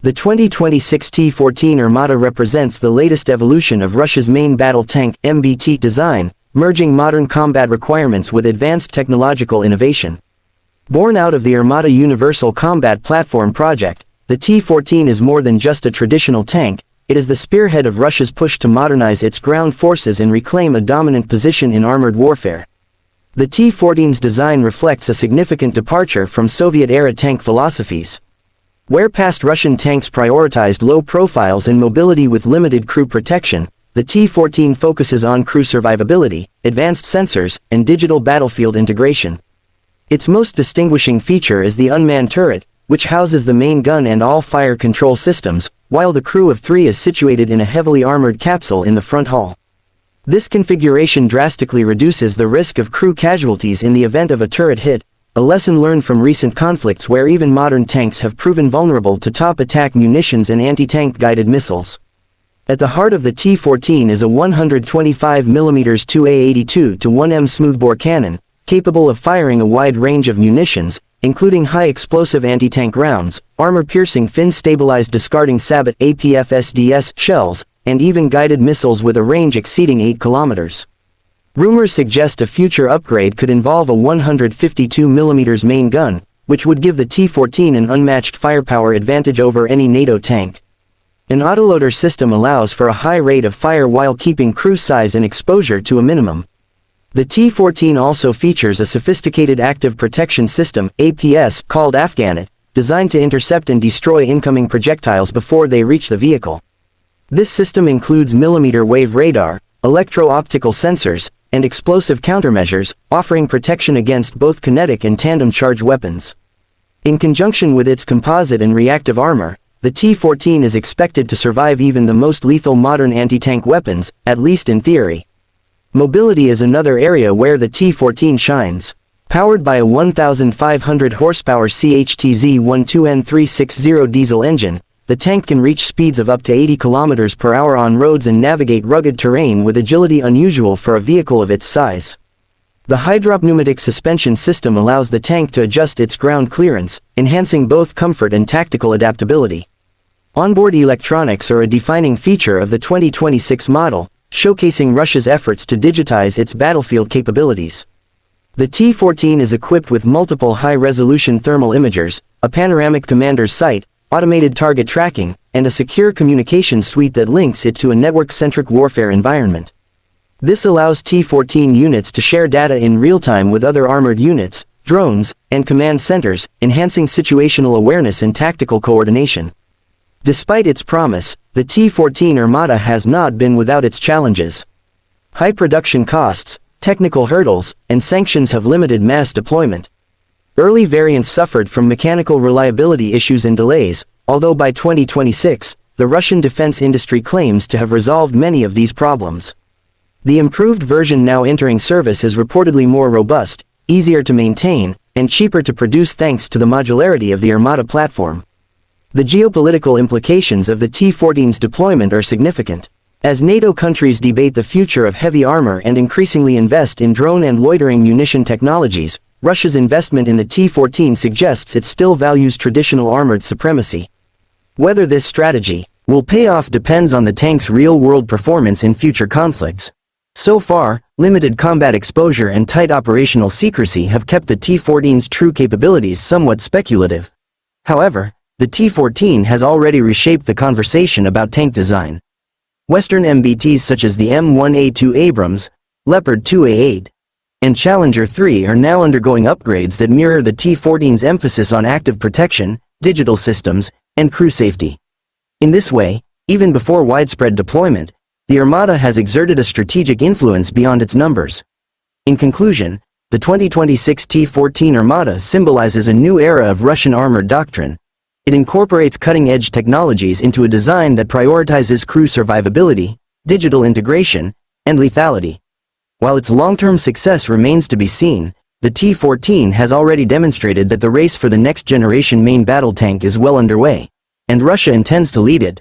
The 2026 T-14 Armata represents the latest evolution of Russia's main battle tank (MBT) design, merging modern combat requirements with advanced technological innovation. Born out of the Armata Universal Combat Platform project, the T-14 is more than just a traditional tank. It is the spearhead of Russia's push to modernize its ground forces and reclaim a dominant position in armored warfare. The T-14's design reflects a significant departure from Soviet-era tank philosophies. Where past Russian tanks prioritized low profiles and mobility with limited crew protection, the T-14 focuses on crew survivability, advanced sensors, and digital battlefield integration. Its most distinguishing feature is the unmanned turret, which houses the main gun and all fire control systems, while the crew of 3 is situated in a heavily armored capsule in the front hull. This configuration drastically reduces the risk of crew casualties in the event of a turret hit, a lesson learned from recent conflicts where even modern tanks have proven vulnerable to top attack munitions and anti-tank guided missiles. At the heart of the T-14 is a 125mm 2A82-1M smoothbore cannon, capable of firing a wide range of munitions, including high-explosive anti-tank rounds, armor-piercing fin-stabilized discarding Sabot APF-SDS shells, and even guided missiles with a range exceeding 8 kilometers. Rumors suggest a future upgrade could involve a 152mm main gun, which would give the T-14 an unmatched firepower advantage over any NATO tank. An autoloader system allows for a high rate of fire while keeping crew size and exposure to a minimum. The T-14 also features a sophisticated active protection system, APS, called Afghanet, designed to intercept and destroy incoming projectiles before they reach the vehicle. This system includes millimeter-wave radar, electro-optical sensors, and explosive countermeasures, offering protection against both kinetic and tandem charge weapons. In conjunction with its composite and reactive armor, the T-14 is expected to survive even the most lethal modern anti-tank weapons, at least in theory. Mobility is another area where the T-14 shines. Powered by a 1,500 horsepower CHTZ-12N360 diesel engine, the tank can reach speeds of up to 80 km/h on roads and navigate rugged terrain with agility unusual for a vehicle of its size. The hydropneumatic suspension system allows the tank to adjust its ground clearance, enhancing both comfort and tactical adaptability. Onboard electronics are a defining feature of the 2026 model, showcasing Russia's efforts to digitize its battlefield capabilities. The T-14 is equipped with multiple high-resolution thermal imagers, a panoramic commander's sight, automated target tracking, and a secure communications suite that links it to a network-centric warfare environment. This allows T-14 units to share data in real time with other armored units, drones, and command centers, enhancing situational awareness and tactical coordination. Despite its promise, the T-14 Armata has not been without its challenges. High production costs, technical hurdles, and sanctions have limited mass deployment. Early variants suffered from mechanical reliability issues and delays, although by 2026, the Russian defense industry claims to have resolved many of these problems. The improved version now entering service is reportedly more robust, easier to maintain, and cheaper to produce thanks to the modularity of the Armata platform. The geopolitical implications of the T-14's deployment are significant. As NATO countries debate the future of heavy armor and increasingly invest in drone and loitering munition technologies, Russia's investment in the T-14 suggests it still values traditional armored supremacy. Whether this strategy will pay off depends on the tank's real-world performance in future conflicts. So far, limited combat exposure and tight operational secrecy have kept the T-14's true capabilities somewhat speculative. However, the T-14 has already reshaped the conversation about tank design. Western MBTs such as the M1A2 Abrams, Leopard 2A8, and Challenger 3 are now undergoing upgrades that mirror the T-14's emphasis on active protection, digital systems, and crew safety. In this way, even before widespread deployment, the Armata has exerted a strategic influence beyond its numbers. In conclusion, the 2026 T-14 Armata symbolizes a new era of Russian armored doctrine. It incorporates cutting-edge technologies into a design that prioritizes crew survivability, digital integration, and lethality. While its long-term success remains to be seen, the T-14 has already demonstrated that the race for the next-generation main battle tank is well underway, and Russia intends to lead it.